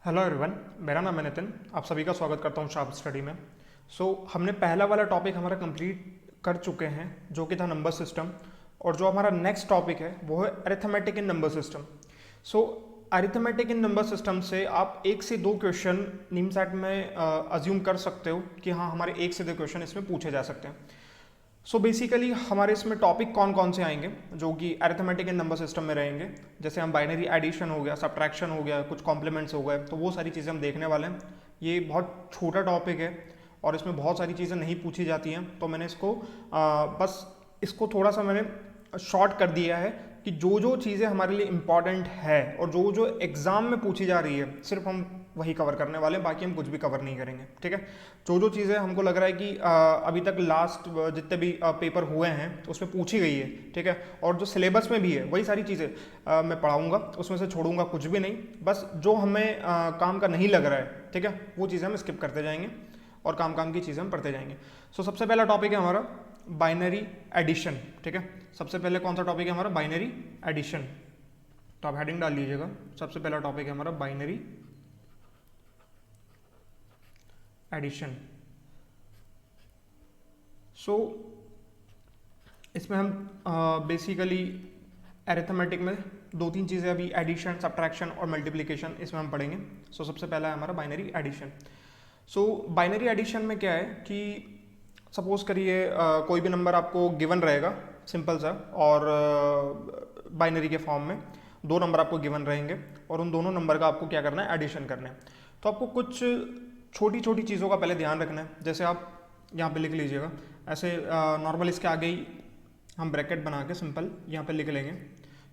Hello everyone, मेरा नाम है नितिन। आप सभी का स्वागत करता हूँ शार्प स्टडी में। हमने पहला वाला टॉपिक हमारा कंप्लीट कर चुके हैं जो कि था नंबर सिस्टम, और जो हमारा नेक्स्ट टॉपिक है वो है arithmetic in number system. So arithmetic in number system से आप एक से दो क्वेश्चन नीमसैट में अज्यूम कर सकते हो कि हाँ, हमारे एक से दो क्वेश्चन इसमें पूछे जा सकते हैं। बेसिकली हमारे इसमें टॉपिक कौन कौन से आएंगे जो कि अरिथमेटिक एंड नंबर सिस्टम में रहेंगे। जैसे हम बाइनरी एडिशन हो गया, सब्ट्रैक्शन हो गया, कुछ कॉम्प्लीमेंट्स हो गए, तो वो सारी चीज़ें हम देखने वाले हैं। ये बहुत छोटा टॉपिक है और इसमें बहुत सारी चीज़ें नहीं पूछी जाती हैं, तो मैंने इसको बस इसको थोड़ा सा मैंने शॉर्ट कर दिया है कि जो जो चीज़ें हमारे लिए इम्पॉर्टेंट है और जो जो एग्ज़ाम में पूछी जा रही है सिर्फ हम वही कवर करने वाले हैं, बाकी हम कुछ भी कवर नहीं करेंगे। ठीक है, जो जो चीज़ें हमको लग रहा है कि अभी तक लास्ट जितने भी पेपर हुए हैं उसमें पूछी गई है, ठीक है, और जो सिलेबस में भी है वही सारी चीज़ें मैं पढ़ाऊंगा, उसमें से छोड़ूंगा कुछ भी नहीं। बस जो हमें काम का नहीं लग रहा है, ठीक है, वो चीज़ें हम स्किप करते जाएंगे और काम की चीज़ें हम पढ़ते जाएंगे। सबसे पहला टॉपिक है हमारा बाइनरी एडिशन। ठीक है, सबसे पहले कौन सा टॉपिक है हमारा? Binary addition. तो आप हेडिंग डाल लीजिएगा। सबसे पहला टॉपिक है हमारा बाइनरी एडिशन। इसमें हम बेसिकली अरिथमेटिक में दो तीन चीज़ें अभी एडिशन, सब्ट्रैक्शन और मल्टीप्लिकेशन इसमें हम पढ़ेंगे। सबसे पहला है हमारा बाइनरी एडिशन। बाइनरी एडिशन में क्या है कि सपोज करिए कोई भी नंबर आपको गिवन रहेगा सिंपल सा, और बाइनरी के फॉर्म में दो नंबर आपको गिवन रहेंगे और उन दोनों नंबर का आपको क्या करना है? एडिशन करना है। तो आपको कुछ छोटी छोटी चीज़ों का पहले ध्यान रखना है। जैसे आप यहाँ पे लिख लीजिएगा, ऐसे नॉर्मल इसके आगे ही हम ब्रैकेट बना के सिंपल यहाँ पे लिख लेंगे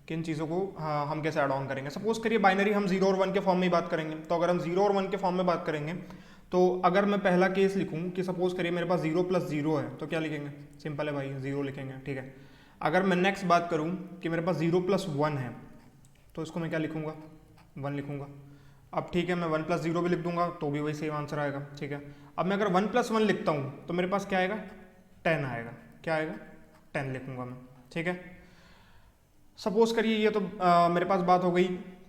कि इन चीज़ों को हम कैसे ऐड ऑन करेंगे। सपोज करिए बाइनरी हम 0 और 1 के फॉर्म में ही बात करेंगे, तो अगर हम 0 और 1 के फॉर्म में बात करेंगे तो अगर मैं पहला केस लिखूँ कि सपोज करिए मेरे पास 0 + 0 है, तो क्या लिखेंगे? सिंपल है भाई, 0 लिखेंगे। ठीक है, अगर मैं नेक्स्ट बात करूँ कि मेरे पास 0 + 1 है, तो इसको मैं क्या लिखूँगा? 1 लिखूँगा। अब ठीक है, मैं 1 + 0 भी लिख दूंगा तो भी वही सेम आंसर आएगा। ठीक है, अब मैं अगर 1 + 1 लिखता हूँ तो मेरे पास क्या आएगा? 10 आएगा। क्या आएगा? 10 लिखूंगा मैं। ठीक है, सपोज करिए ये तो मेरे पास बात हो गई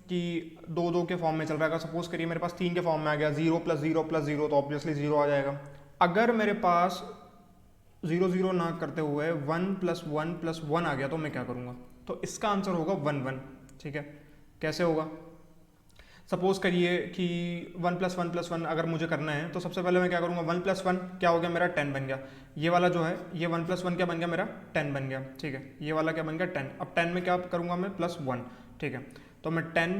कि 2 2 के फॉर्म में चल रहा है। सपोज करिए मेरे पास 3 के फॉर्म में आ गया, 0 + 0 + 0, तो ऑब्वियसली 0 आ जाएगा। अगर मेरे पास 0 0 ना करते हुए 1 + 1 + 1 आ गया तो मैं क्या करूँगा? तो इसका आंसर होगा 1 1। ठीक है, कैसे होगा? सपोज करिए कि 1 + 1 + 1 अगर मुझे करना है तो सबसे पहले मैं क्या करूँगा? 1 + 1 क्या हो गया मेरा? 10 बन गया। ये वाला जो है ये 1 + 1 क्या बन गया मेरा? 10 बन गया। ठीक है, ये वाला क्या बन गया? 10। अब 10 में क्या करूँगा मैं? +1। ठीक है, तो मैं 10,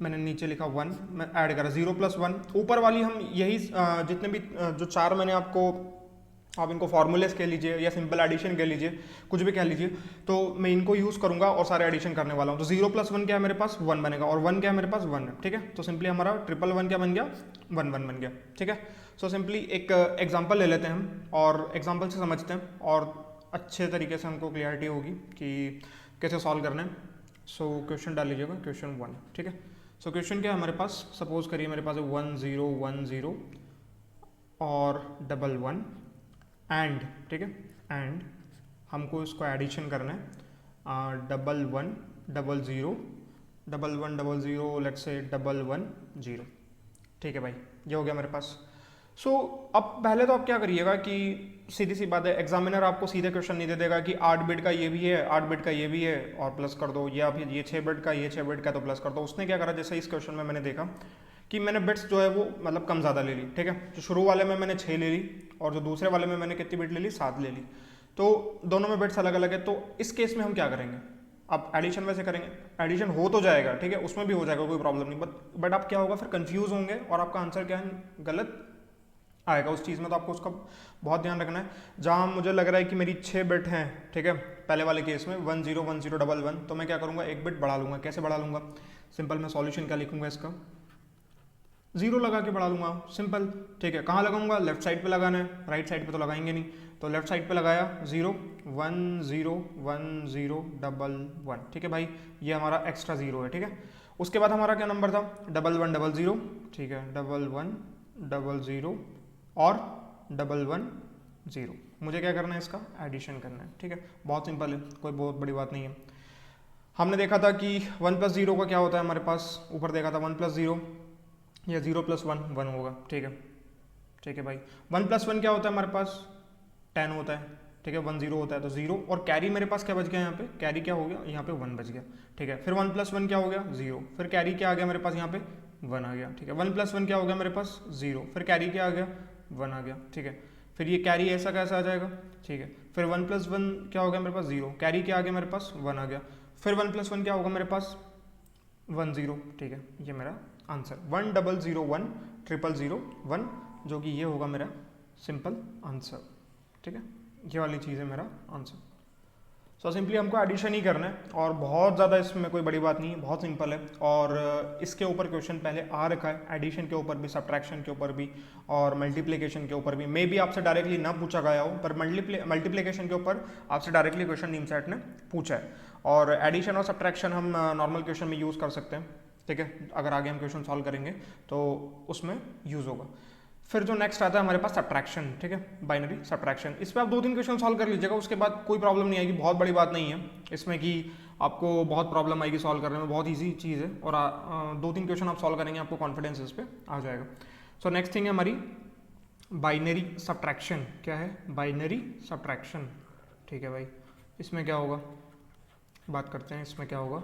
मैंने नीचे लिखा 1, मैं ऐड करा 0 + 1। ऊपर वाली हम यही जितने भी जो चार मैंने आपको, आप इनको फॉर्मूलेस कह लीजिए या सिंपल एडिशन कह लीजिए, कुछ भी कह लीजिए, तो मैं इनको यूज़ करूंगा और सारे एडिशन करने वाला हूँ। तो 0 + 1 क्या है मेरे पास? 1 बनेगा, और 1 क्या है मेरे पास? 1 है। ठीक है, तो सिंपली हमारा 1 क्या बन गया? 1 1 बन गया। ठीक है, सिंपली एक एग्जाम्पल ले लेते हैं हम और एग्जाम्पल से समझते हैं और अच्छे तरीके से हमको क्लियरिटी होगी कि कैसे सॉल्व करना है। क्वेश्चन डाल लीजिएगा, क्वेश्चन 1। ठीक है, क्वेश्चन क्या है हमारे पास? सपोज करिए मेरे पास है 1 0 1 0 और 1 1 एंड, ठीक है, एंड हमको इसको एडिशन करना है 1 1 0 0 1 1 0 0, लेट्स से 1 1 0। ठीक है भाई, ये हो गया मेरे पास। अब पहले तो आप क्या करिएगा कि सीधी सी बात है, एग्जामिनर आपको सीधे क्वेश्चन नहीं दे देगा कि 8 बिट का ये भी है, 8 बिट का ये भी है और प्लस कर दो, या फिर ये 6 बिट का, ये 6 बिट का तो प्लस कर दो। उसने क्या करा, जैसे इस क्वेश्चन में मैंने देखा कि मैंने बिट्स जो है वो मतलब कम ज़्यादा ले ली। ठीक है, जो शुरू वाले में मैंने 6 ले ली और जो दूसरे वाले में मैंने कितनी बिट ले ली? 7 ले ली। तो दोनों में बिट्स अलग अलग है। तो इस केस में हम क्या करेंगे? आप एडिशन वैसे करेंगे, एडिशन हो तो जाएगा, ठीक है, उसमें भी हो जाएगा, कोई प्रॉब्लम नहीं, बट आप क्या होगा फिर? कंफ्यूज होंगे और आपका आंसर क्या है? गलत आएगा उस चीज़ में। तो आपको उसका बहुत ध्यान रखना है। जहाँ मुझे लग रहा है कि मेरी 6 बिट हैं, ठीक है, पहले वाले केस में 1 0 1 0 1 1, तो मैं क्या करूँगा? एक बिट बढ़ा लूँगा। कैसे बढ़ा लूँगा? सिंपल, मैं सॉल्यूशन क्या लिखूँगा इसका? 0 लगा के बढ़ा लूँगा, सिंपल। ठीक है, कहाँ लगाऊंगा? लेफ्ट साइड पे लगाना है, राइट साइड पे तो लगाएंगे नहीं, तो लेफ्ट साइड पे लगाया 0 1 0 1 0 1 1। ठीक है भाई, ये हमारा एक्स्ट्रा 0 है। ठीक है, उसके बाद हमारा क्या नंबर था? 1 1 0 0। ठीक है, 1 1 0 0 और 1 1 0। मुझे क्या करना है? इसका एडिशन करना है। ठीक है, बहुत सिंपल है, कोई बहुत बड़ी बात नहीं है। हमने देखा था कि 1 + 0 का क्या होता है हमारे पास? ऊपर देखा था 1 + 0 या 0 + 1 1 होगा। ठीक है, ठीक है भाई। 1 + 1 क्या होता है हमारे पास, 10 होता है। ठीक है, 1 0 होता है तो 0, और कैरी मेरे पास क्या बच गया यहाँ पे, कैरी क्या हो गया यहाँ पे 1 बच गया। ठीक है, फिर 1 + 1 क्या हो गया 0, फिर कैरी क्या आ गया मेरे पास यहाँ पे 1 आ गया। ठीक है, 1 + 1 क्या हो गया मेरे पास 0, फिर कैरी क्या आ गया 1 आ गया। ठीक है, फिर ये कैरी ऐसा कैसा आ जाएगा। ठीक है, फिर 1 + 1 क्या हो गया मेरे पास 0, कैरी क्या आ गया मेरे पास 1 आ गया, फिर 1 + 1 क्या होगा मेरे पास 1 0। ठीक है, ये मेरा आंसर 1 0 0 1 0 0 1, जो कि ये होगा मेरा सिंपल आंसर। ठीक है, ये वाली चीज़ है मेरा आंसर। सो सिंपली हमको एडिशन ही करना है, और बहुत ज़्यादा इसमें कोई बड़ी बात नहीं है, बहुत सिंपल है। और इसके ऊपर क्वेश्चन पहले आ रखा है, एडिशन के ऊपर भी, सब्ट्रैक्शन के ऊपर भी, और मल्टीप्लिकेशन के ऊपर भी। मे भी आपसे डायरेक्टली ना पूछा गया हो, पर मल्टीप्लिकेशन के ऊपर आपसे डायरेक्टली क्वेश्चन नीमसेट ने पूछा है। और एडिशन और सब्ट्रैक्शन हम नॉर्मल क्वेश्चन में यूज़ कर सकते हैं। ठीक है, अगर आगे हम क्वेश्चन सॉल्व करेंगे तो उसमें यूज़ होगा। फिर जो नेक्स्ट आता है हमारे पास सब्ट्रैक्शन। ठीक है, बाइनरी सब्ट्रैक्शन। इस पर आप 2-3 क्वेश्चन सॉल्व कर लीजिएगा, उसके बाद कोई प्रॉब्लम नहीं आएगी, बहुत बड़ी बात नहीं है इसमें कि आपको बहुत प्रॉब्लम आएगी सॉल्व करने में, बहुत ईजी चीज़ है। और 2-3 क्वेश्चन आप सॉल्व करेंगे, आपको कॉन्फिडेंस इस पर आ जाएगा। सो नेक्स्ट थिंग है हमारी बाइनरी सब्ट्रैक्शन। क्या है, बाइनरी सब्ट्रैक्शन। ठीक है भाई, इसमें क्या होगा बात करते हैं, इसमें क्या होगा।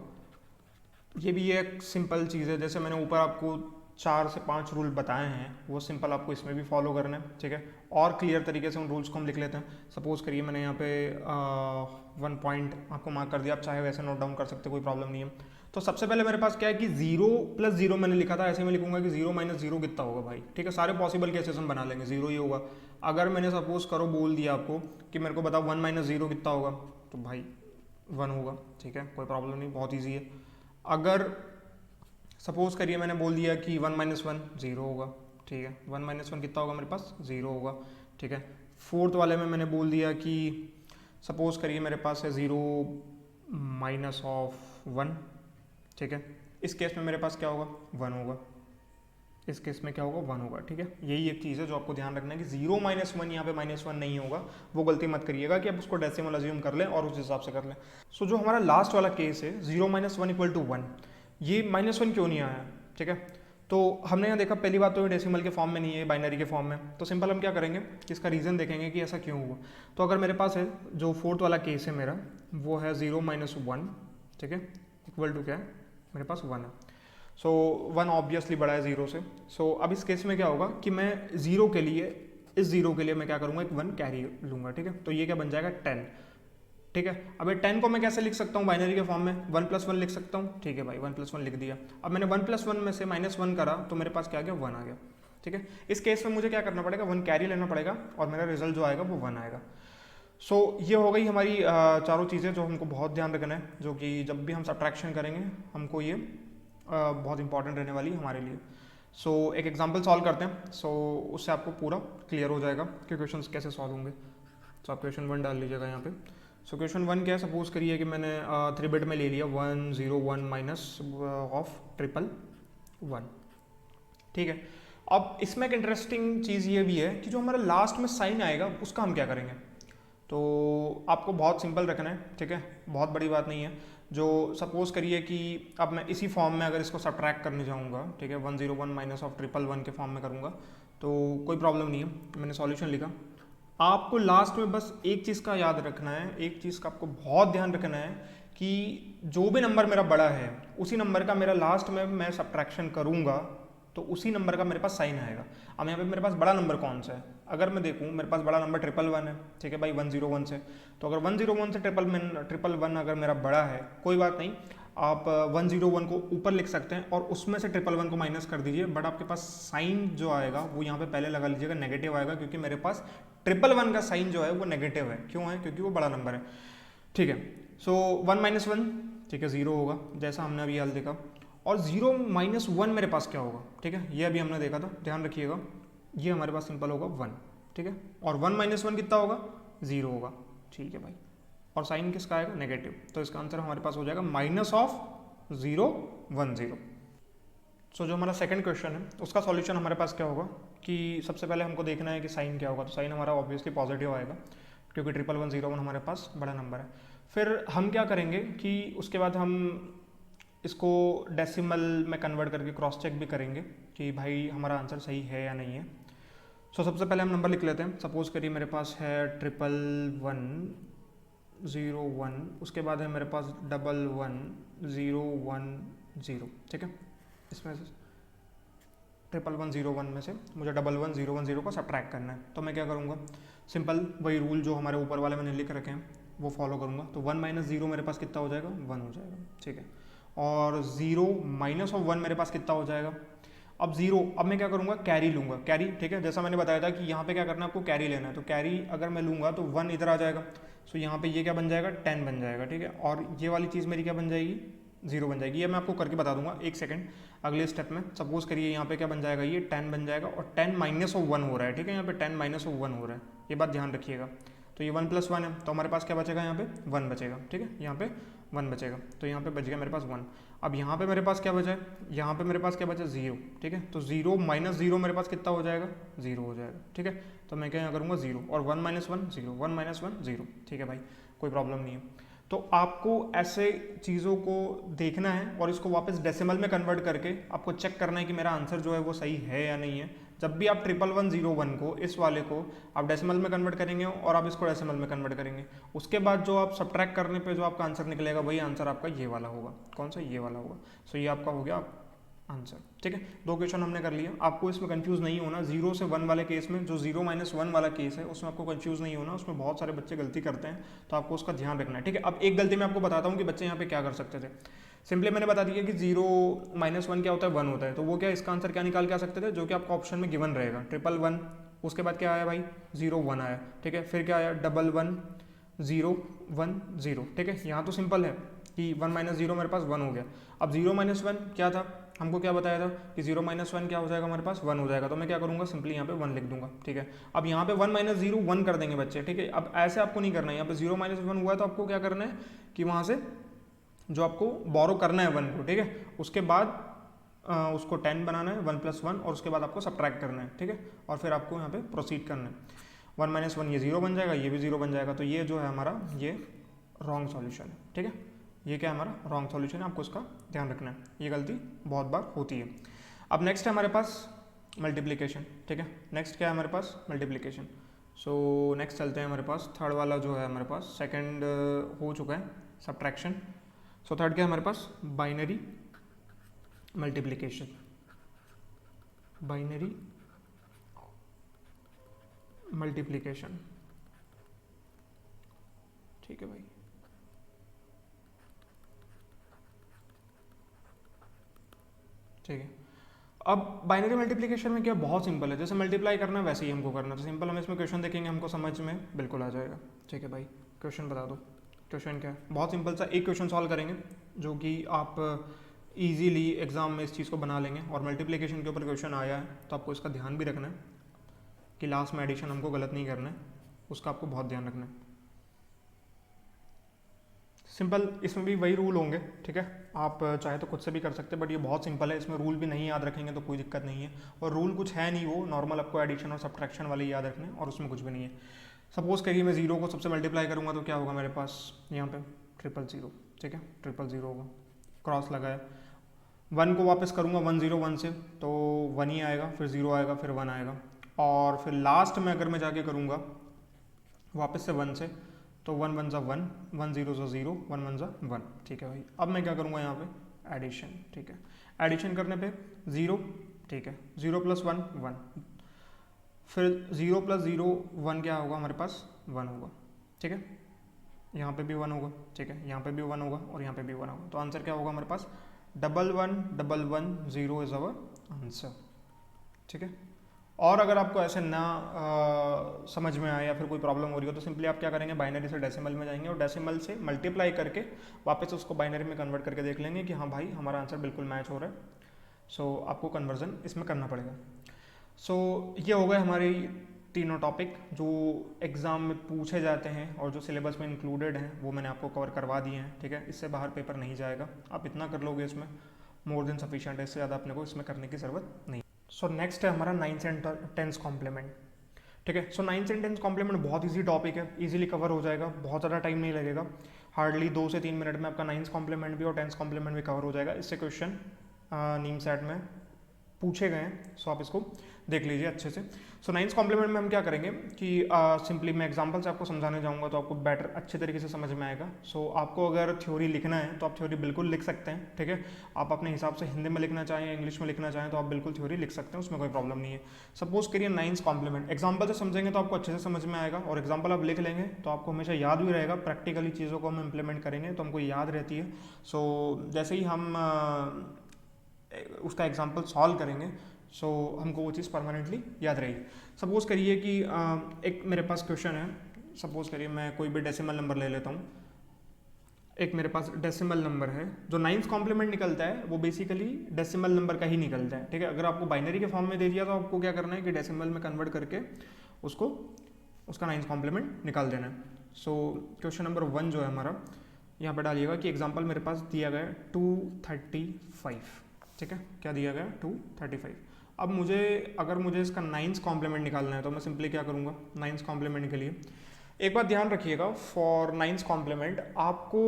ये भी एक सिंपल चीज़ है, जैसे मैंने ऊपर आपको 4 से 5 रूल बताए हैं, वो सिंपल आपको इसमें भी फॉलो करना है। ठीक है, और क्लियर तरीके से उन रूल्स को हम लिख लेते हैं। सपोज करिए मैंने यहाँ पे 1 पॉइंट आपको मार्क कर दिया, आप चाहे वैसे नोट डाउन कर सकते, कोई प्रॉब्लम नहीं है। तो सबसे पहले मेरे पास क्या है कि 0 + 0 मैंने लिखा था, ऐसे मैं लिखूंगा कि 0 - 0 कितना होगा भाई। ठीक है, सारे पॉसिबल केसेस हम बना लेंगे, 0 ही होगा। अगर मैंने सपोज करो बोल दिया आपको कि मेरे को बताओ 1 - 0 कितना होगा, तो भाई 1 होगा। ठीक है, कोई प्रॉब्लम नहीं, बहुत ईजी है। अगर सपोज करिए मैंने बोल दिया कि 1 - 1 0 होगा। ठीक है, 1 - 1 कितना होगा मेरे पास 0 होगा। ठीक है, फोर्थ वाले में मैंने बोल दिया कि सपोज करिए मेरे पास है 0 - 1। ठीक है, इस केस में मेरे पास क्या होगा 1 होगा, इस केस में क्या होगा 1 होगा। ठीक है, यही एक चीज़ है जो आपको ध्यान रखना है कि 0 - 1 यहाँ पे -1 नहीं होगा, वो गलती मत करिएगा कि आप उसको डेसिमल अज्यूम कर लें और उस हिसाब से कर लें। सो जो हमारा लास्ट वाला केस है 0 - 1 = 1, ये -1 क्यों नहीं आया। ठीक है, तो हमने यहाँ देखा पहली बात तो ये डेसिमल के फॉर्म में नहीं है, बाइनरी के फॉर्म में। तो सिंपल हम क्या करेंगे कि इसका रीज़न देखेंगे कि ऐसा क्यों हुआ। तो अगर मेरे पास है जो फोर्थ वाला केस है मेरा, वो है 0 - 1। ठीक है, इक्वल टू क्या है मेरे पास 1 है। सो 1 ऑब्वियसली बड़ा है 0 से। सो अब इस केस में क्या होगा कि मैं 0 के लिए, इस 0 के लिए मैं क्या करूँगा, एक 1 कैरी लूँगा। ठीक है, तो ये क्या बन जाएगा 10। ठीक है, अब ये 10 को मैं कैसे लिख सकता हूँ बाइनरी के फॉर्म में, 1 + 1 लिख सकता हूँ। ठीक है भाई, 1 + 1 लिख दिया। अब मैंने 1 + 1 में से -1 करा तो मेरे पास क्या आ गया 1 आ गया। ठीक है, इस केस में मुझे क्या करना पड़ेगा 1 कैरी लेना पड़ेगा, और मेरा रिजल्ट जो आएगा वो 1 आएगा। सो ये हो गई हमारी चारों चीज़ें जो हमको बहुत ध्यान रखना है, जो कि जब भी हम सब्ट्रैक्शन करेंगे हमको ये बहुत इंपॉर्टेंट रहने वाली है हमारे लिए। सो एक एग्जांपल सॉल्व करते हैं, सो उससे आपको पूरा क्लियर हो जाएगा कि क्वेश्चन कैसे सॉल्व होंगे। तो आप क्वेश्चन 1 डाल लीजिएगा यहाँ पे। सो क्वेश्चन 1 क्या है, सपोज करिए कि मैंने 3 बिट में ले लिया 1 0 1 -1 ठीक है, अब इसमें एक इंटरेस्टिंग चीज़ ये भी है कि जो हमारा लास्ट में साइन आएगा उसका हम क्या करेंगे। तो आपको बहुत सिंपल रखना है। ठीक है, बहुत बड़ी बात नहीं है। जो सपोज करिए कि अब मैं इसी फॉर्म में अगर इसको सब्ट्रैक्ट करने जाऊंगा, ठीक है, 1 0 1 -1 के फॉर्म में करूंगा तो कोई प्रॉब्लम नहीं है। मैंने सॉल्यूशन लिखा। आपको लास्ट में बस एक चीज़ का याद रखना है, एक चीज़ का आपको बहुत ध्यान रखना है कि जो भी नंबर मेरा बड़ा है उसी नंबर का मेरा लास्ट में मैं सब्ट्रैक्शन करूंगा तो उसी नंबर का मेरे पास साइन आएगा। अब यहाँ पे मेरे पास बड़ा नंबर कौन सा है, अगर मैं देखूँ मेरे पास बड़ा नंबर 111 है। ठीक है भाई, 101 से, तो अगर 101 से 111 अगर मेरा बड़ा है, कोई बात नहीं, आप 101 को ऊपर लिख सकते हैं और उसमें से 111 को माइनस कर दीजिए। बट आपके पास साइन जो आएगा वो यहाँ पे पहले लगा लीजिएगा, नेगेटिव आएगा, क्योंकि मेरे पास 111 का साइन जो है वो नेगेटिव है। क्यों है, क्योंकि वो बड़ा नंबर है। ठीक है, सो 1 - 1 ठीक है 0 होगा, जैसा हमने अभी हल देखा। और 0 - 1 मेरे पास क्या होगा, ठीक है, ये अभी हमने देखा था, ध्यान रखिएगा, ये हमारे पास सिंपल होगा 1। ठीक है, और 1 - 1 कितना होगा 0 होगा। ठीक है भाई, और साइन किसका आएगा नेगेटिव, तो इसका आंसर हमारे पास हो जाएगा -0 1 0। सो जो हमारा सेकंड क्वेश्चन है उसका सॉल्यूशन हमारे पास क्या होगा कि सबसे पहले हमको देखना है कि साइन क्या होगा। तो साइन हमारा ऑब्वियसली पॉजिटिव आएगा, क्योंकि 11101 हमारे पास बड़ा नंबर है। फिर हम क्या करेंगे कि उसके बाद हम इसको डेसिमल में कन्वर्ट करके क्रॉस चेक भी करेंगे कि भाई हमारा आंसर सही है या नहीं है। सो सबसे पहले हम नंबर लिख लेते हैं। सपोज करिए मेरे पास है 1101, उसके बाद है मेरे पास 11110, ठीक है। इसमें से 1101 में से मुझे 11110 को सब्ट्रैक्ट करना है, तो मैं क्या करूँगा, सिंपल वही रूल जो हमारे ऊपर वाले मैंने लिख रखे हैं वो फॉलो करूँगा। तो 1 माइनस 0 मेरे पास कितना हो जाएगा, 1 हो जाएगा, ठीक है। और 0 माइनस ऑफ 1 मेरे पास कितना हो जाएगा, अब 0, अब मैं क्या करूँगा, कैरी लूँगा, कैरी, ठीक है। जैसा मैंने बताया था कि यहाँ पे क्या करना है, आपको कैरी लेना है, तो कैरी अगर मैं लूँगा तो 1 इधर आ जाएगा, सो यहाँ पे ये क्या बन जाएगा, 10 बन जाएगा, ठीक है। और ये वाली चीज़ मेरी क्या बन जाएगी, 0 बन जाएगी। ये मैं आपको करके बता दूंगा, एक सेकंड अगले स्टेप में। सपोज करिए यहाँ पे क्या बन जाएगा, ये 10 बन जाएगा और 10 माइनस ऑफ 1 हो रहा है, ठीक है। यहाँ पे 10 माइनस ऑफ 1 हो रहा है, ये बात ध्यान रखिएगा। तो ये 1 प्लस 1 है, तो हमारे पास क्या बचेगा, यहाँ पे 1 बचेगा, ठीक है। यहाँ पे 1 बचेगा, तो यहाँ पे बच गया मेरे पास 1। अब यहाँ पे मेरे पास क्या बचा है, यहाँ पे मेरे पास क्या बचा, 0, ठीक है। तो 0 माइनस 0 मेरे पास कितना हो जाएगा, 0 हो जाएगा, ठीक है। तो मैं क्या यहाँ करूँगा 0, और 1 माइनस 1 0, 1 माइनस 1 0, ठीक है भाई, कोई प्रॉब्लम नहीं है। तो आपको ऐसे चीज़ों को देखना है और इसको वापस डेसिमल में कन्वर्ट करके आपको चेक करना है कि मेरा आंसर जो है वो सही है या नहीं है। जब भी आप 1101 को, इस वाले को आप डेसिमल में कन्वर्ट करेंगे और आप इसको डेसिमल में कन्वर्ट करेंगे, उसके बाद जो आप सब्ट्रैक्ट करने पे जो आपका आंसर निकलेगा वही आंसर आपका ये वाला होगा। कौन सा, ये वाला होगा। सो ये आपका हो गया आंसर, ठीक है। 2 क्वेश्चन हमने कर लिया। आपको इसमें कंफ्यूज नहीं होना, 0 से 1 वाले केस में, जो 0 माइनस 1 वाला केस है उसमें आपको कंफ्यूज नहीं होना, उसमें बहुत सारे बच्चे गलती करते हैं, तो आपको उसका ध्यान रखना है, ठीक है। अब एक गलती मैं आपको बताता हूँ कि बच्चे यहाँ पे क्या कर सकते थे। सिंपली मैंने बता दिया कि 0 माइनस 1 क्या होता है, 1 होता है, तो वो क्या, इसका आंसर क्या निकाल के आ सकते थे, जो कि आपका ऑप्शन में गिवन रहेगा, 111। उसके बाद क्या आया भाई, 0 1 आया, ठीक है। फिर क्या आया, 11110, ठीक है। यहाँ तो सिंपल है कि 1 माइनस 0 मेरे पास 1 हो गया। अब 0 माइनस 1 क्या था, हमको क्या बताया था कि 0 माइनस 1 क्या हो जाएगा, हमारे पास 1 हो जाएगा। तो मैं क्या करूँगा, सिंपली यहाँ पे 1 लिख दूंगा, ठीक है। अब यहाँ पे 1 माइनस 0 1 कर देंगे बच्चे, ठीक है। अब ऐसे आपको नहीं करना है, यहाँ पे 0 माइनस 1 हुआ है तो आपको क्या करना है कि वहाँ से जो आपको बोरो करना है 1 को, ठीक है, उसके बाद उसको 10 बनाना है, 1 प्लस 1, और उसके बाद आपको सब्ट्रैक्ट करना है, ठीक है। और फिर आपको यहाँ पे प्रोसीड करना है। 1 माइनस 1 ये 0 बन जाएगा, ये भी 0 बन जाएगा, तो ये जो है हमारा ये रॉन्ग सॉल्यूशन है, ठीक है। ये क्या है, हमारा रॉन्ग सॉल्यूशन है, आपको इसका ध्यान रखना है, ये गलती बहुत बार होती है। अब नेक्स्ट है हमारे पास मल्टीप्लिकेशन, ठीक है। नेक्स्ट क्या है हमारे पास, मल्टीप्लिकेशन। सो नेक्स्ट चलते हैं हमारे पास, थर्ड वाला जो है हमारे पास, सेकंड हो चुका है सब्ट्रैक्शन। सो थर्ड क्या है हमारे पास, बाइनरी मल्टीप्लिकेशन, बाइनरी मल्टीप्लिकेशन, ठीक है भाई। ठीक है, अब बाइनरी मल्टीप्लिकेशन में क्या, बहुत सिंपल है, जैसे मल्टीप्लाई करना है वैसे ही हमको करना है। तो सिंपल, हम इसमें क्वेश्चन देखेंगे, हमको समझ में बिल्कुल आ जाएगा, ठीक है भाई। क्वेश्चन बता दो, क्वेश्चन क्या है, बहुत सिंपल सा एक क्वेश्चन सॉल्व करेंगे जो कि आप इजीली एग्जाम में इस चीज़ को बना लेंगे। और मल्टीप्लिकेशन के ऊपर क्वेश्चन आया है तो आपको इसका ध्यान भी रखना है कि लास्ट में एडिशन हमको गलत नहीं करना है, उसका आपको बहुत ध्यान रखना है। सिंपल, इसमें भी वही रूल होंगे, ठीक है। आप चाहे तो खुद से भी कर सकते हैं, बट ये बहुत सिंपल है, इसमें रूल भी नहीं याद रखेंगे तो कोई दिक्कत नहीं है। और रूल कुछ है नहीं, वो नॉर्मल आपको एडिशन और सब्ट्रैक्शन वाले याद रखने, और उसमें कुछ भी नहीं है। सपोज करिए मैं 0 को सबसे मल्टीप्लाई करूँगा तो क्या होगा मेरे पास, यहाँ पे 000, ठीक है, 000 होगा, क्रॉस लगाया। 1 को वापस करूँगा 101 से तो 1 ही आएगा, फिर 0 आएगा, फिर 1 आएगा, और फिर लास्ट में अगर मैं जाके करूँगा वापस से 1 से तो 1 1 ज़ा 1, 1 0 ज़ा 0, 1 1 ज़ा 1, ठीक है भाई। अब मैं क्या करूँगा यहाँ पे, एडिशन, ठीक है। एडिशन करने पे 0, ठीक है, 0 प्लस 1 1, फिर 0 प्लस 0 1 क्या होगा हमारे पास, 1 होगा, ठीक है। यहाँ पे भी 1 होगा, ठीक है, यहाँ पे भी 1 होगा, और यहाँ पे भी 1 होगा। तो आंसर क्या होगा हमारे पास, 11110 इज अवर आंसर, ठीक है। और अगर आपको ऐसे ना समझ में आए या फिर कोई प्रॉब्लम हो रही हो तो सिंपली आप क्या करेंगे, बाइनरी से डेसिमल में जाएंगे और डेसिमल से मल्टीप्लाई करके वापस उसको बाइनरी में कन्वर्ट करके देख लेंगे कि हाँ भाई हमारा आंसर बिल्कुल मैच हो रहा है। सो आपको कन्वर्जन इसमें करना पड़ेगा। सो ये हो गए हमारे तीनों टॉपिक जो एग्ज़ाम में पूछे जाते हैं और जो सिलेबस में इंक्लूडेड हैं, वो मैंने आपको कवर करवा दिए हैं, ठीक है। इससे बाहर पेपर नहीं जाएगा, आप इतना कर लोगे इसमें मोर देन सफिशिएंट है, इससे ज़्यादा अपने को इसमें करने की ज़रूरत नहीं। सो नेक्स्ट है हमारा 9th एंड 10th कॉम्प्लीमेंट, ठीक है। सो 9th एंड 10th कॉम्प्लीमेंट बहुत ईजी टॉपिक है, इजीली कवर हो जाएगा, बहुत ज़्यादा टाइम नहीं लगेगा। हार्डली 2 से 3 मिनट में आपका 9th कॉम्प्लीमेंट भी और 10th कॉम्प्लीमेंट भी कवर हो जाएगा। इससे क्वेश्चन नीम सेट में पूछे गए हैं, सो आप इसको देख लीजिए अच्छे से। सो 9th कॉम्प्लीमेंट में हम क्या करेंगे कि सिंपली मैं एग्जांपल से आपको समझाने जाऊंगा तो आपको बेटर अच्छे तरीके से समझ में आएगा। सो आपको अगर थ्योरी लिखना है तो आप थ्योरी बिल्कुल लिख सकते हैं, ठीक है। आप अपने हिसाब से हिंदी में लिखना चाहें, इंग्लिश में लिखना चाहें तो आप बिल्कुल थ्योरी लिख सकते हैं, उसमें कोई प्रॉब्लम नहीं है। सपोज करिए 9th कॉम्प्लीमेंट एग्जाम्पल से समझेंगे तो आपको अच्छे से समझ में आएगा, और एग्जाम्पल आप लिख लेंगे तो आपको हमेशा याद भी रहेगा। प्रैक्टिकली चीज़ों को हम इंप्लीमेंट करेंगे तो हमको याद रहती है। सो जैसे ही हम उसका एग्जाम्पल सॉल्व करेंगे सो हमको वो चीज़ परमानेंटली याद रहेगी। सपोज़ करिए कि एक मेरे पास क्वेश्चन है, सपोज़ करिए मैं कोई भी डेसिमल नंबर ले लेता हूँ। एक मेरे पास डेसिमल नंबर है, जो 9th कॉम्प्लीमेंट निकलता है वो बेसिकली डेसिमल नंबर का ही निकलता है, ठीक है। अगर आपको बाइनरी के फॉर्म में दे दिया तो आपको क्या करना है कि डेसिमल में कन्वर्ट करके उसको उसका 9th कॉम्प्लीमेंट निकाल देना है। सो क्वेश्चन नंबर 1 जो है हमारा, यहाँ पर डालिएगा कि एग्जाम्पल मेरे पास दिया गया है 235, ठीक है। क्या दिया गया 235। अब अगर मुझे इसका 9th कॉम्प्लीमेंट निकालना है तो मैं सिंपली क्या करूँगा 9th कॉम्प्लीमेंट के लिए। एक बात ध्यान रखिएगा, फॉर 9th कॉम्प्लीमेंट आपको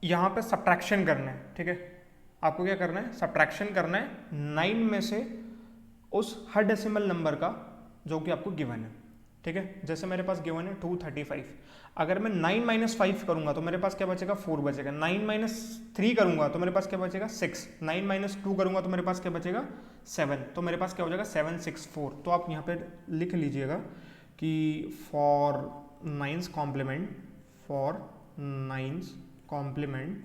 यहाँ पे सब्ट्रैक्शन करना है, ठीक है। आपको क्या करना है, सब्ट्रैक्शन करना है 9 में से उस हर डेसिमल नंबर का जो कि आपको गिवन है, ठीक है। जैसे मेरे पास गिवन है 235, अगर मैं 9 माइनस 5 करूंगा तो मेरे पास क्या बचेगा 4 बचेगा। 9 माइनस 3 करूंगा तो मेरे पास क्या बचेगा 6। 9 माइनस 2 करूंगा तो मेरे पास क्या बचेगा 7। तो मेरे पास क्या हो जाएगा 764। तो आप यहाँ पे लिख लीजिएगा कि for 9th complement, for 9th complement,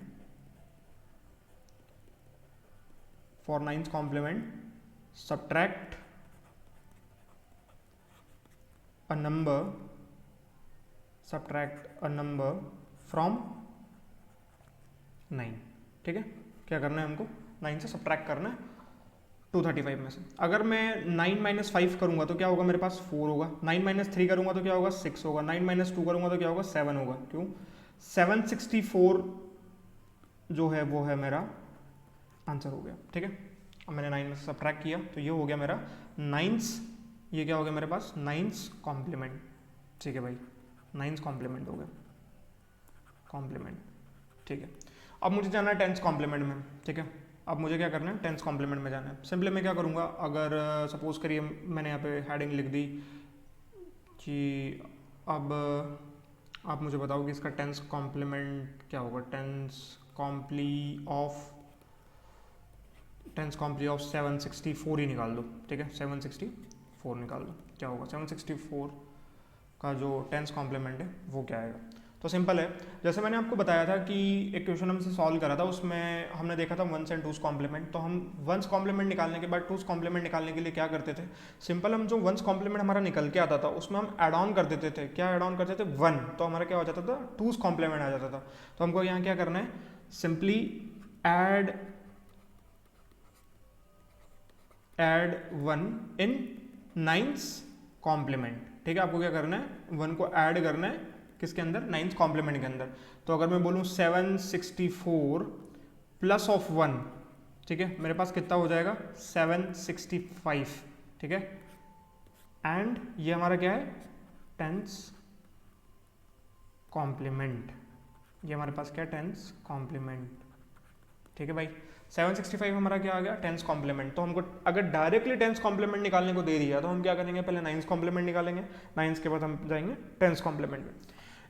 for 9th complement subtract a number, subtract a number from 9, ठीक है। क्या करना है हमको 9 से सब्ट्रैक्ट करना है 235 में से। अगर मैं 9 माइनस 5 करूंगा तो क्या होगा मेरे पास 4 होगा। 9 माइनस 3 करूंगा तो क्या होगा 6 होगा। 9 माइनस 2 करूंगा तो क्या होगा 7 होगा। क्यों 764 जो है वो है मेरा आंसर हो गया, ठीक है। अब मैंने 9 में से सब्ट्रैक्ट किया तो ये हो गया मेरा 9th, ये क्या हो गया मेरे पास 9th कॉम्प्लीमेंट, ठीक है भाई 9th कॉम्प्लीमेंट हो गया कॉम्प्लीमेंट, ठीक है। अब मुझे जाना है 10th कॉम्प्लीमेंट में, ठीक है। अब मुझे क्या करना है 10th कॉम्प्लीमेंट में जाना है। सिंपली मैं क्या करूँगा, अगर सपोज करिए मैंने यहाँ पे हेडिंग लिख दी कि अब आप मुझे बताओ कि इसका 10th कॉम्प्लीमेंट क्या होगा। 10th कॉम्प्ली ऑफ 764 ही निकाल दो, ठीक है। 764 निकाल दो, क्या होगा 764 का जो 10th कॉम्प्लीमेंट है वो क्या आएगा। तो सिंपल है, जैसे मैंने आपको बताया था कि एक क्वेश्चन हमसे सॉल्व करा था, उसमें हमने देखा था 1st एंड 2th कॉम्प्लीमेंट। तो हम 1st कॉम्प्लीमेंट निकालने के बाद 2th कॉम्प्लीमेंट निकालने के लिए क्या करते थे, सिंपल हम जो 1st कॉम्प्लीमेंट हमारा निकल के आता था उसमें हम एड ऑन कर देते थे। क्या एड ऑन करते थे 1, तो हमारा क्या हो जाता था 2th कॉम्प्लीमेंट आ जाता था। तो हमको यहाँ क्या करना है, सिंपली एड 1 इन 9th कॉम्प्लीमेंट, ठीक है। आपको क्या करना है 1 को ऐड करना है किसके अंदर 9th कॉम्प्लीमेंट के अंदर। तो अगर मैं बोलूँ 764 प्लस ऑफ 1, ठीक है, मेरे पास कितना हो जाएगा 765, ठीक है। एंड ये हमारा क्या है 10th कॉम्प्लीमेंट, ये हमारे पास क्या है 10th कॉम्प्लीमेंट, ठीक है भाई। 765 हमारा क्या आ गया 10th कॉम्प्लीमेंट। तो हमको अगर डायरेक्टली 10th कॉम्प्लीमेंट निकालने को दे दिया तो हम क्या करेंगे, पहले 9th कॉम्प्लीमेंट निकालेंगे, 9th के बाद हम जाएंगे 10th कॉम्प्लीमेंट में।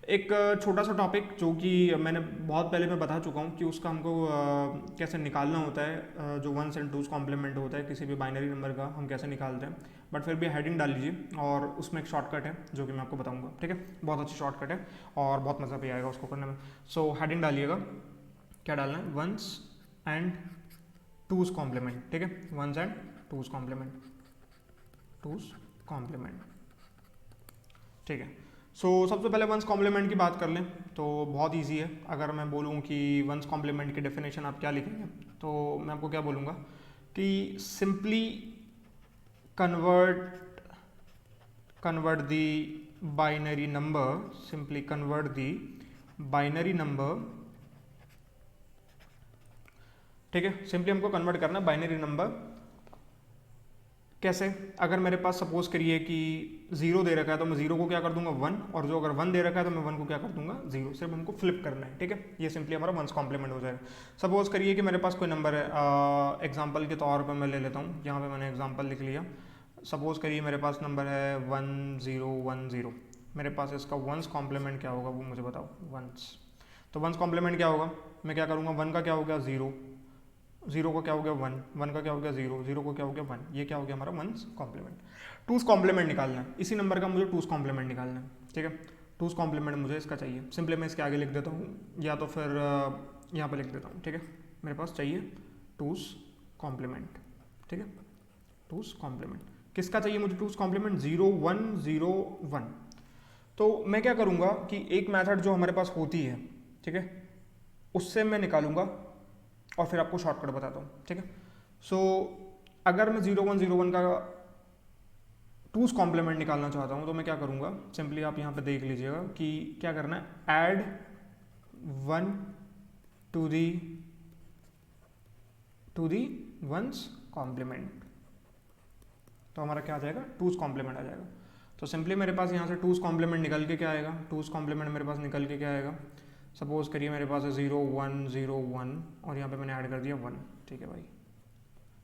एक छोटा सा टॉपिक जो कि मैंने बहुत पहले मैं बता चुका हूँ कि उसका हमको कैसे निकालना होता है, जो 1st एंड 2th कॉम्प्लीमेंट होता है किसी भी बाइनरी नंबर का हम कैसे निकालते हैं। बट फिर भी हेडिंग डाल लीजिए और उसमें एक शॉर्टकट है जो कि मैं आपको बताऊँगा, ठीक है। बहुत अच्छी शॉर्टकट है और बहुत मज़ा भी आएगा उसको करने में। सो हेडिंग डालिएगा, क्या डालना है 1st एंड 2th कॉम्प्लीमेंट, ठीक है। 1st and 2th complement, 2th complement, ठीक है। सो सबसे पहले 1st कॉम्प्लीमेंट की बात कर लें तो बहुत इजी है। अगर मैं बोलूँ कि 1st कॉम्प्लीमेंट की डेफिनेशन आप क्या लिखेंगे तो मैं आपको क्या बोलूँगा कि सिंपली कन्वर्ट दी बाइनरी नंबर, सिंपली कन्वर्ट दी बाइनरी नंबर, ठीक है। सिंपली हमको कन्वर्ट करना बाइनरी नंबर कैसे? अगर मेरे पास सपोज करिए कि 0 दे रखा है तो मैं 0 को क्या कर दूंगा 1, और जो अगर 1 दे रखा है तो मैं 1 को क्या कर दूंगा 0। सिर्फ हमको फ्लिप करना है, ठीक है। ये सिंपली हमारा वंस कॉम्प्लीमेंट हो जाएगा। सपोज करिए कि मेरे पास कोई नंबर है, एग्जाम्पल के तौर पर मैं ले लेता हूँ, यहाँ पे मैंने एग्जाम्पल लिख लिया। सपोज करिए मेरे पास नंबर है 1010, मेरे पास इसका वंस कॉम्प्लीमेंट क्या होगा वो मुझे बताओ। वंस, तो वंस कॉम्प्लीमेंट क्या होगा, मैं क्या करूँगा, 1 का क्या हो गया 0, 0 का क्या हो गया 1, 1 का क्या हो गया 0, 0 को क्या हो गया 1, ये क्या हो गया हमारा वंस कॉम्प्लीमेंट। टूस कॉम्प्लीमेंट निकालना है, इसी नंबर का मुझे टूस कॉम्प्लीमेंट निकालना है, ठीक है। टूस कॉम्प्लीमेंट मुझे इसका चाहिए, सिंपली मैं इसके आगे लिख देता हूँ, या तो फिर यहाँ पे लिख देता हूँ, ठीक है। मेरे पास चाहिए टूस कॉम्प्लीमेंट, ठीक है। टूस कॉम्प्लीमेंट किसका चाहिए मुझे, टूस कॉम्प्लीमेंट 0 1 0 1। तो मैं क्या करूँगा कि एक मेथड जो हमारे पास होती है, ठीक है, उससे मैं निकालूंगा और फिर आपको शॉर्टकट बताता हूँ, ठीक है। सो अगर मैं 0 1 0 1 का टूस कॉम्प्लीमेंट निकालना चाहता हूँ तो मैं क्या करूँगा, सिंपली आप यहाँ पे देख लीजिएगा कि क्या करना है, add 1 to the one's complement, तो हमारा क्या आ जाएगा, टूस कॉम्प्लीमेंट आ जाएगा। तो सिंपली मेरे पास यहाँ से टूस कॉम्प्लीमेंट निकल के क्या आएगा, टूस कॉम्प्लीमेंट मेरे पास निकल के क्या आएगा, सपोज करिए मेरे पास है 0 1 0 1 और यहाँ पे मैंने ऐड कर दिया 1, ठीक है भाई।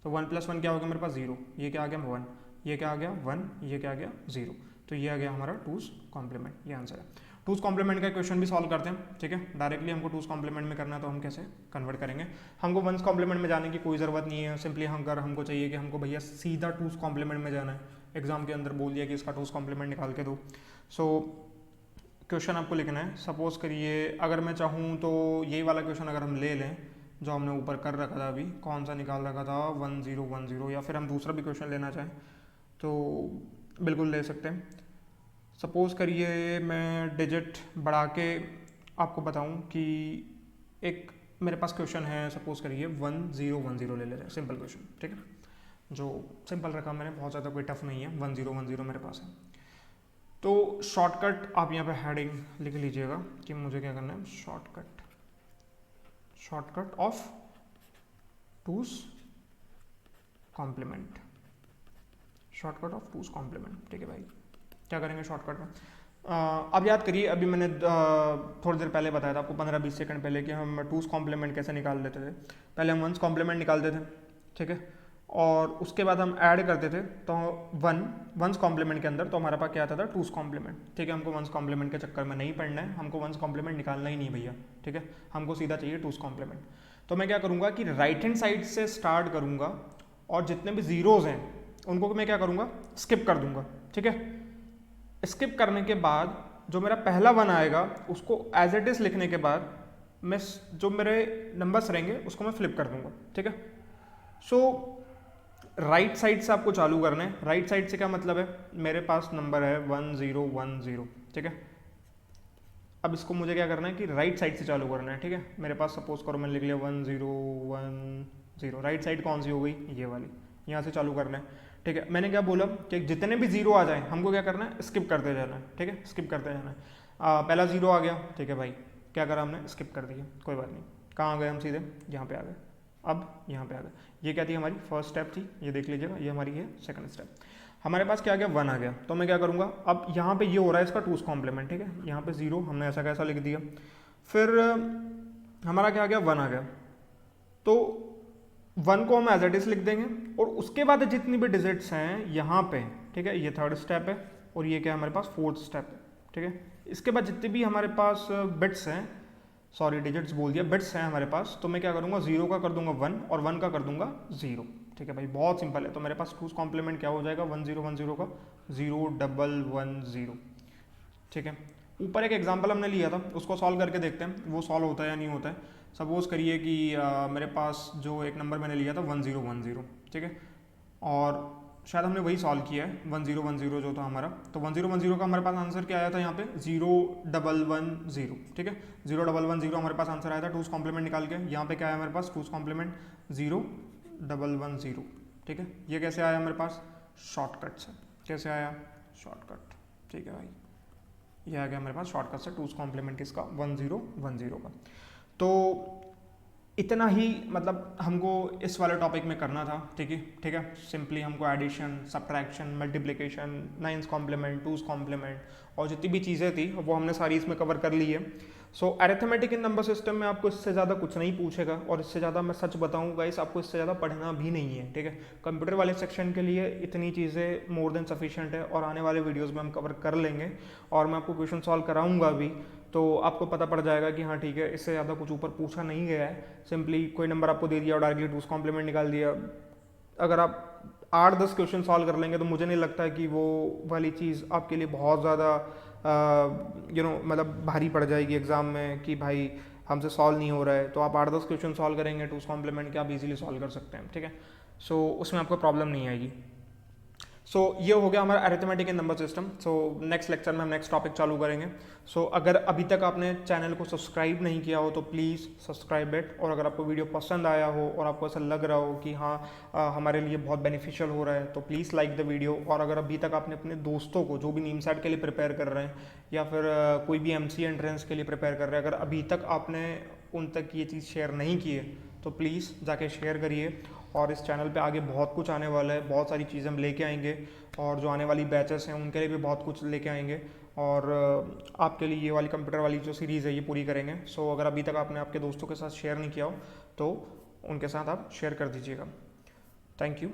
तो 1 + 1 क्या हो गया मेरे पास 0, ये क्या आ गया 1, ये क्या आ गया 1, ये क्या आ गया 0, तो ये आ गया हमारा टूस कॉम्प्लीमेंट, ये आंसर है। टूस कॉम्प्लीमेंट का क्वेश्चन भी सॉल्व करते हैं, ठीक है। डायरेक्टली हमको टूस कॉम्प्लीमेंट में करना है तो हम कैसे कन्वर्ट करेंगे, हमको वंस कॉम्प्लीमेंट में जाने की कोई ज़रूरत नहीं है। सिंपली अगर हमको चाहिए कि हमको भैया सीधा टूस कॉम्प्लीमेंट में जाना है, एग्जाम के अंदर बोल दिया कि इसका टूस कॉम्प्लीमेंट निकाल के दो, सो क्वेश्चन आपको लिखना है। सपोज करिए अगर मैं चाहूँ तो यही वाला क्वेश्चन अगर हम ले लें जो हमने ऊपर कर रखा था, अभी कौन सा निकाल रखा था 1 0 1 0, या फिर हम दूसरा भी क्वेश्चन लेना चाहें तो बिल्कुल ले सकते हैं। सपोज़ करिए मैं डिजिट बढ़ा के आपको बताऊं कि एक मेरे पास क्वेश्चन है, सपोज़ करिए 1 0 1 0 ले लेते हैं, सिंपल क्वेश्चन, ठीक है, जो सिंपल रखा मैंने, बहुत ज़्यादा कोई टफ नहीं है। 1 0 1 0 मेरे पास है। तो शॉर्टकट आप यहाँ पे हेडिंग लिख लीजिएगा कि मुझे क्या करना है, shortcut of two's complement, shortcut of two's complement, ठीक है भाई। क्या करेंगे शॉर्टकट में, अब याद करिए अभी मैंने थोड़ी देर पहले बताया था आपको, 15-20 सेकंड पहले, कि हम टूस कॉम्प्लीमेंट कैसे निकाल देते थे। पहले हम वंस कॉम्प्लीमेंट निकालते थे, ठीक है, और उसके बाद हम ऐड करते थे तो वंस कॉम्प्लीमेंट के अंदर तो हमारे पास क्या आता था, टूस कॉम्प्लीमेंट, ठीक है। हमको वंस कॉम्प्लीमेंट के चक्कर में नहीं पड़ना है, हमको वंस कॉम्प्लीमेंट निकालना ही नहीं भैया, ठीक है, हमको सीधा चाहिए टूस कॉम्प्लीमेंट। तो मैं क्या करूँगा कि राइट हैंड साइड से स्टार्ट करूँगा और जितने भी जीरोज़ हैं उनको मैं क्या करूँगा, स्किप कर दूँगा, ठीक है। स्किप करने के बाद जो मेरा पहला 1 आएगा उसको एज इट इज लिखने के बाद मैं जो मेरे नंबर्स रहेंगे उसको मैं फ्लिप कर दूंगा, ठीक है। सो राइट साइड से आपको चालू करना है। राइट साइड से क्या मतलब है, मेरे पास नंबर है 1 0 1 0, ठीक है। अब इसको मुझे क्या करना है कि राइट साइड से चालू करना है, ठीक है। मेरे पास सपोज करो मैंने लिख लिया 1 0 1 0, राइट साइड कौन सी हो गई, ये वाली, यहाँ से चालू करना है, ठीक है। मैंने क्या बोला कि जितने भी 0 आ जाए हमको क्या करना है, स्किप करते जाना है, ठीक है, स्किप करते जाना है। पहला 0 आ गया, ठीक है भाई, क्या करा हमने, स्किप कर दिया, कोई बात नहीं। कहाँ आ गए हम, सीधे यहाँ पे आ गए, अब यहाँ पे आ गए। ये क्या थी, हमारी फर्स्ट स्टेप थी, ये देख लीजिएगा, ये हमारी है सेकंड स्टेप। हमारे पास क्या आ गया, 1 आ गया, तो मैं क्या करूँगा, अब यहाँ पे ये हो रहा है इसका टूस कॉम्प्लीमेंट, ठीक है। यहाँ पे 0 हमने ऐसा कैसा लिख दिया, फिर हमारा क्या आ गया, 1 आ गया, तो 1 को हम एज इट इज लिख देंगे और उसके बाद जितनी भी डिजिट्स हैं यहाँ पे, ठीक है, ये थर्ड स्टेप है और ये क्या है हमारे पास फोर्थ स्टेप है, ठीक है। इसके बाद जितने भी हमारे पास बिट्स हैं, सॉरी डिजिट्स बोल दिया, बिट्स हैं हमारे पास, तो मैं क्या करूँगा, 0 का कर दूंगा 1 और 1 का कर दूंगा 0, ठीक है भाई, बहुत सिंपल है। तो मेरे पास टूस कॉम्प्लीमेंट क्या हो जाएगा, 1 0 1 0 का 0 1 1 0, ठीक है। ऊपर एक एग्जाम्पल हमने लिया था, उसको सॉल्व करके देखते हैं वो सॉल्व होता है या नहीं होता है। सपोज करिए कि मेरे पास जो एक नंबर मैंने लिया था 1 0 1 0, ठीक है, और शायद हमने वही सॉल्व किया है 1 0 1 0 जो था हमारा। तो 1 0 1 0 का हमारे पास आंसर क्या आया था, यहाँ पे 0 1 1 0, ठीक है, 0 1 1 0 हमारे पास आंसर आया था टूस कॉम्प्लीमेंट निकाल के। यहाँ पे क्या आया हमारे पास, टूस कॉम्प्लीमेंट 0 1 1 0, ठीक है। ये कैसे आया हमारे पास, शॉर्टकट से, कैसे आया, शॉर्टकट, ठीक है भाई, ये आ गया हमारे पास शॉर्टकट से टूस कॉम्प्लीमेंट किसका, 1 0 1 0 का। तो इतना ही मतलब हमको इस वाले टॉपिक में करना था, ठीक है। सिंपली हमको addition, subtraction, multiplication, nine's complement, two's complement और जितनी भी चीज़ें थी वो हमने सारी इसमें कवर कर ली है। सो अरिथमेटिक इन नंबर सिस्टम में आपको इससे ज़्यादा कुछ नहीं पूछेगा, और इससे ज़्यादा मैं सच बताऊँ गाइस, आपको इससे ज़्यादा पढ़ना भी नहीं है, ठीक है। कंप्यूटर वाले सेक्शन के लिए इतनी चीज़ें मोर देन सफिशिएंट है, और आने वाले वीडियोज़ में हम कवर कर लेंगे, और मैं आपको क्वेश्चन सॉल्व कराऊंगा भी, तो आपको पता पड़ जाएगा कि हाँ ठीक है, इससे ज़्यादा कुछ ऊपर पूछा नहीं गया है। सिंपली कोई नंबर आपको दे दिया और डायरेक्टली टूज कॉम्प्लीमेंट निकाल दिया। अगर आप 8-10 क्वेश्चन सॉल्व कर लेंगे तो मुझे नहीं लगता है कि वो वाली चीज़ आपके लिए बहुत ज़्यादा मतलब भारी पड़ जाएगी एग्ज़ाम में, कि भाई हमसे सॉल्व नहीं हो रहा है। तो आप 8-10 क्वेश्चन सॉल्व करेंगे टूज कॉम्प्लीमेंट के, आप इजीली सॉल्व कर सकते हैं, ठीक है। सो उसमें आपको प्रॉब्लम नहीं आएगी। सो ये हो गया हमारा arithmetic in number system. So next lecture में हम नेक्स्ट टॉपिक चालू करेंगे। सो अगर अभी तक आपने चैनल को सब्सक्राइब नहीं किया हो तो प्लीज़ सब्सक्राइब इट, और अगर आपको वीडियो पसंद आया हो और आपको ऐसा लग रहा हो कि हाँ हमारे लिए बहुत बेनिफिशियल हो रहा है, तो प्लीज़ लाइक द वीडियो। और अगर अभी तक आपने अपने दोस्तों को, जो भी नीमसैट के लिए प्रिपेयर कर रहे हैं या फिर कोई भी एमसी एंट्रेंस के लिए प्रिपेयर कर रहे हैं, अगर अभी तक आपने उन तक ये चीज़ शेयर नहीं की है तो प्लीज़ जाके शेयर करिए। और इस चैनल पे आगे बहुत कुछ आने वाला है, बहुत सारी चीज़ें हम लेके आएंगे, और जो आने वाली बैचेस हैं उनके लिए भी बहुत कुछ लेके आएंगे, और आपके लिए ये वाली कंप्यूटर वाली जो सीरीज़ है ये पूरी करेंगे। सो अगर अभी तक आपने आपके दोस्तों के साथ शेयर नहीं किया हो तो उनके साथ आप शेयर कर दीजिएगा। Thank you.